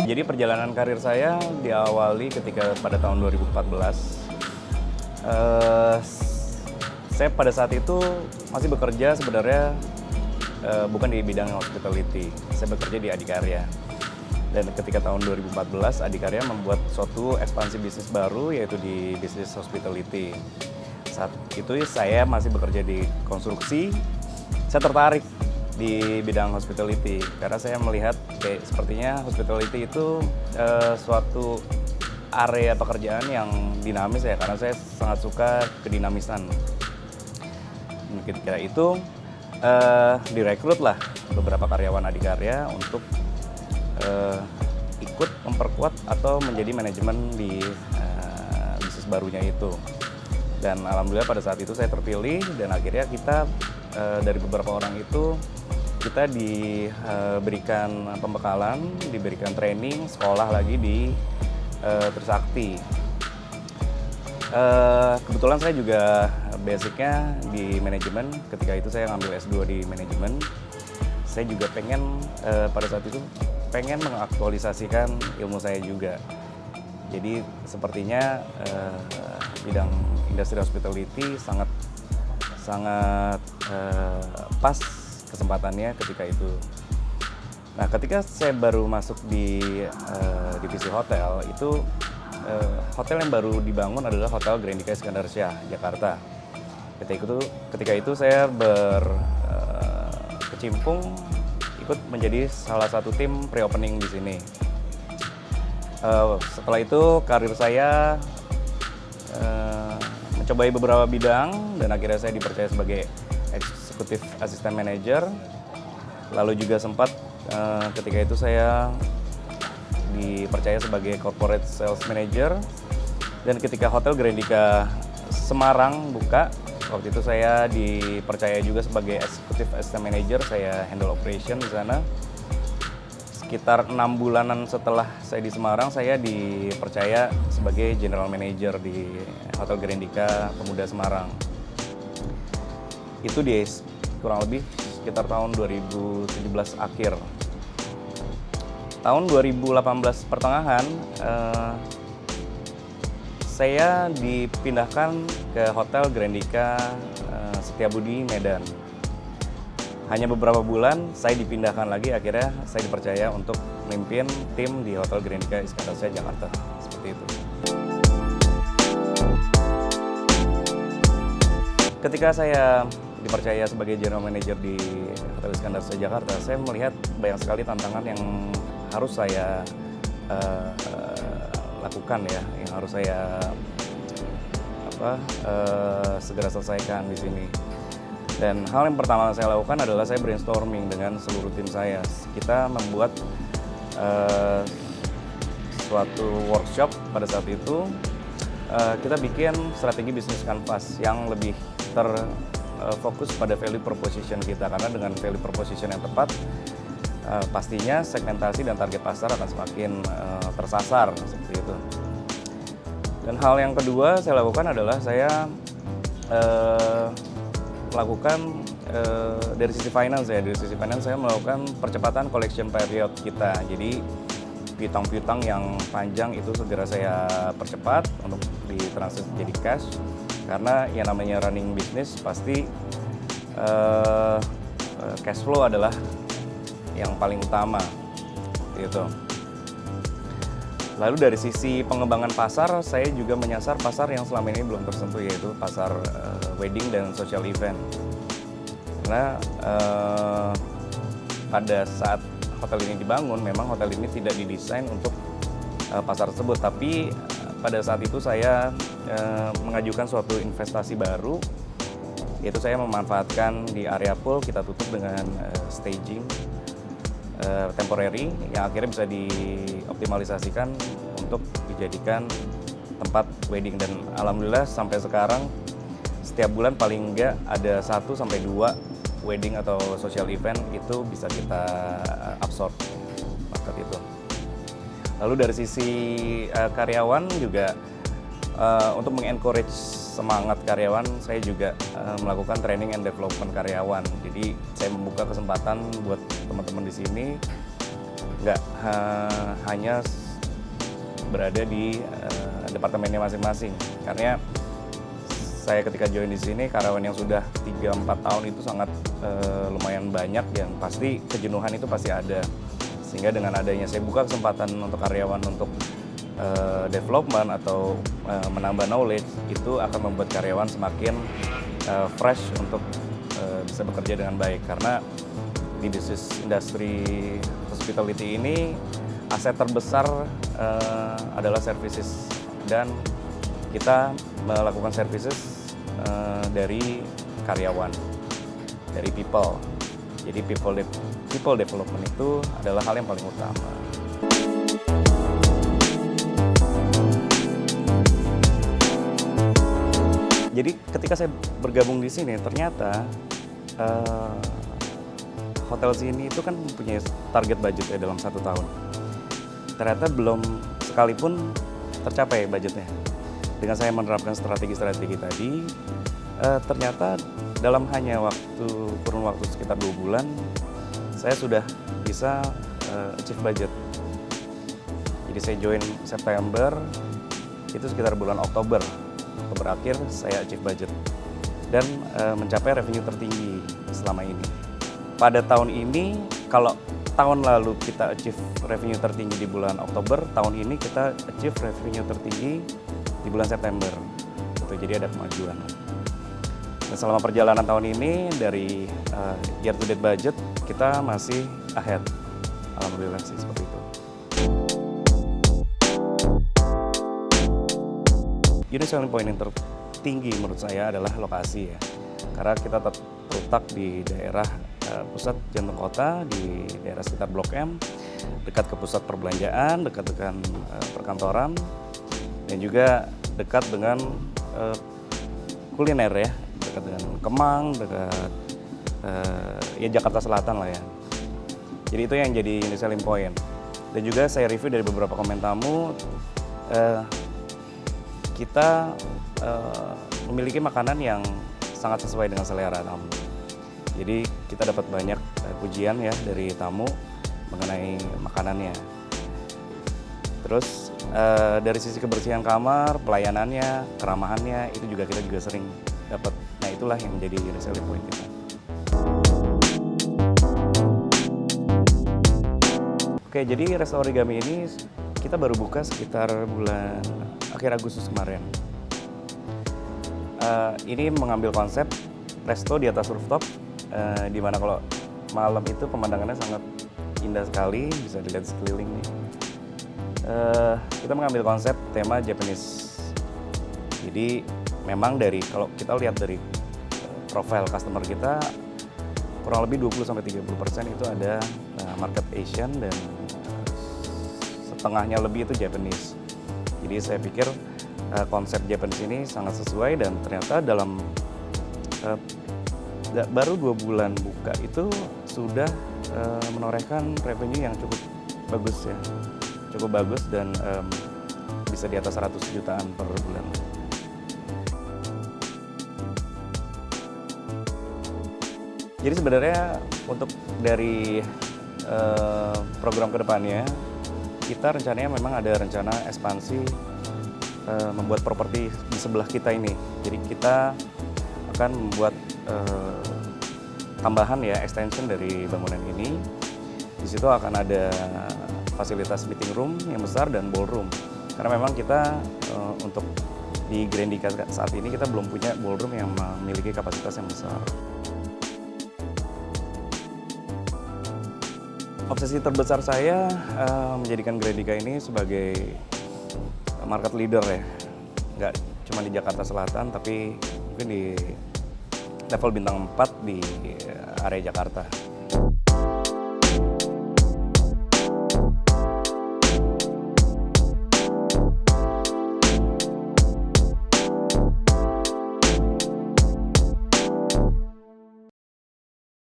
Jadi perjalanan karir saya diawali ketika pada tahun 2014. Eh, saya pada saat itu masih bekerja sebenarnya bukan di bidang hospitality. Saya bekerja di Adikarya. Dan ketika tahun 2014, Adikarya membuat suatu ekspansi bisnis baru, yaitu di bisnis hospitality. Saat itu saya masih bekerja di konstruksi. Saya tertarik di bidang hospitality karena saya melihat kayak sepertinya hospitality itu suatu area pekerjaan yang dinamis ya, karena saya sangat suka kedinamisan. Ketika itu direkrut lah beberapa karyawan Adikarya untuk ikut memperkuat atau menjadi manajemen di bisnis barunya itu. Dan alhamdulillah pada saat itu saya terpilih, dan akhirnya kita dari beberapa orang itu kita diberikan pembekalan, diberikan training, sekolah lagi di Trisakti. Kebetulan saya juga basicnya di manajemen. Ketika itu saya ngambil S2 di manajemen. Saya juga pengen pada saat itu pengen mengaktualisasikan ilmu saya juga. Jadi sepertinya bidang industri hospitality sangat pas kesempatannya ketika itu. Nah, ketika saya baru masuk di divisi hotel, itu hotel yang baru dibangun adalah Hotel Grandika Iskandar Shah, Jakarta. Ketika itu saya berkecimpung ikut menjadi salah satu tim pre-opening di sini. Setelah itu karir saya mencobai beberapa bidang, dan akhirnya saya dipercaya sebagai Executive Assistant Manager. Lalu juga sempat ketika itu saya dipercaya sebagai Corporate Sales Manager. Dan ketika Hotel Grandika Semarang buka, waktu itu saya dipercaya juga sebagai Executive Assistant Manager. Saya handle operation di sana. Sekitar 6 bulanan setelah saya di Semarang, saya dipercaya sebagai General Manager di Hotel Grandika Pemuda Semarang. Itu di kurang lebih sekitar tahun 2017 akhir. Tahun 2018 pertengahan, saya dipindahkan ke Hotel Grandika Setiabudi Medan. Hanya beberapa bulan saya dipindahkan lagi, akhirnya saya dipercaya untuk memimpin tim di Hotel Grandika Iskandar Shah Jakarta. Seperti itu. Ketika saya dipercaya sebagai General Manager di Hotel Iskandar Shah Jakarta, saya melihat banyak sekali tantangan yang harus saya lakukan ya, yang harus saya segera selesaikan di sini. Dan hal yang pertama saya lakukan adalah saya brainstorming dengan seluruh tim saya. Kita membuat suatu workshop pada saat itu. Kita bikin strategi bisnis canvas yang lebih terfokus pada value proposition kita, karena dengan value proposition yang tepat pastinya segmentasi dan target pasar akan semakin tersasar seperti itu. Dan hal yang kedua saya lakukan adalah saya melakukan dari sisi finance ya. Dari sisi finance saya melakukan percepatan collection period kita. Jadi piutang-piutang yang panjang itu segera saya percepat untuk ditransfer jadi cash. Karena yang namanya running business pasti cash flow adalah yang paling utama gitu. Lalu dari sisi pengembangan pasar, saya juga menyasar pasar yang selama ini belum tersentuh, yaitu pasar wedding dan social event. Karena pada saat hotel ini dibangun, memang hotel ini tidak didesain untuk pasar tersebut. Tapi pada saat itu saya mengajukan suatu investasi baru, yaitu saya memanfaatkan di area pool, kita tutup dengan staging temporary yang akhirnya bisa dioptimalisasikan untuk dijadikan tempat wedding. Dan alhamdulillah sampai sekarang setiap bulan paling enggak ada 1-2 wedding atau social event itu bisa kita absorb market itu. Lalu dari sisi karyawan juga untuk mengencourage semangat karyawan, saya juga melakukan training and development karyawan. Jadi saya membuka kesempatan buat teman-teman di sini, nggak hanya berada di departemennya masing-masing. Karena saya ketika join di sini, karyawan yang sudah 3-4 tahun itu sangat lumayan banyak, yang pasti kejenuhan itu pasti ada. Sehingga dengan adanya saya buka kesempatan untuk karyawan untuk development atau menambah knowledge, itu akan membuat karyawan semakin fresh untuk bisa bekerja dengan baik. Karena di bisnis industri hospitality ini aset terbesar adalah services, dan kita melakukan services dari karyawan, dari people. Jadi people development itu adalah hal yang paling utama. Jadi ketika saya bergabung di sini, ternyata hotel sini itu kan mempunyai target budget ya dalam 1 tahun. Ternyata belum sekalipun tercapai budgetnya. Dengan saya menerapkan strategi-strategi tadi, ternyata dalam hanya kurun waktu sekitar 2 bulan, saya sudah bisa achieve budget. Jadi saya join September, itu sekitar bulan Oktober akhir saya achieve budget dan mencapai revenue tertinggi selama ini. Pada tahun ini, kalau tahun lalu kita achieve revenue tertinggi di bulan Oktober, tahun ini kita achieve revenue tertinggi di bulan September. Jadi ada kemajuan. Dan selama perjalanan tahun ini, dari year to date budget, kita masih ahead. Alhamdulillah sih seperti itu. Unique selling point yang tertinggi menurut saya adalah lokasi ya. Karena kita terletak di daerah pusat jantung kota, di daerah sekitar Blok M, dekat ke pusat perbelanjaan, dekat dengan perkantoran, dan juga dekat dengan kuliner ya, dekat dengan Kemang, dekat ya Jakarta Selatan lah ya. Jadi itu yang jadi unique selling point. Dan juga saya review dari beberapa komen tamu, kita memiliki makanan yang sangat sesuai dengan selera tamu. Jadi kita dapat banyak pujian ya dari tamu mengenai makanannya. Terus dari sisi kebersihan kamar, pelayanannya, keramahannya, itu juga kita sering dapat. Nah itulah yang menjadi unique selling point kita. Oke, jadi Resto Origami ini kita baru buka sekitar bulan akhir Agustus kemarin. Ini mengambil konsep resto di atas rooftop, di mana kalau malam itu pemandangannya sangat indah sekali, bisa dilihat sekeliling nih. Kita mengambil konsep tema Japanese. Jadi memang kalau kita lihat dari profil customer kita, kurang lebih 20-30% itu ada market Asian dan setengahnya lebih itu Japanese. Jadi saya pikir konsep Japanese ini sangat sesuai, dan ternyata dalam baru 2 bulan buka itu sudah menorehkan revenue yang cukup bagus ya, cukup bagus, dan bisa di atas 100 jutaan per bulan. Jadi sebenarnya untuk dari program kedepannya, kita rencananya memang ada rencana ekspansi membuat properti di sebelah kita ini. Jadi kita akan membuat tambahan ya, extension dari bangunan ini. Di situ akan ada fasilitas meeting room yang besar dan ballroom. Karena memang kita untuk di Grandika saat ini kita belum punya ballroom yang memiliki kapasitas yang besar. Obsesi terbesar saya menjadikan Grandika ini sebagai market leader ya, nggak cuma di Jakarta Selatan, tapi mungkin di level bintang 4 di area Jakarta.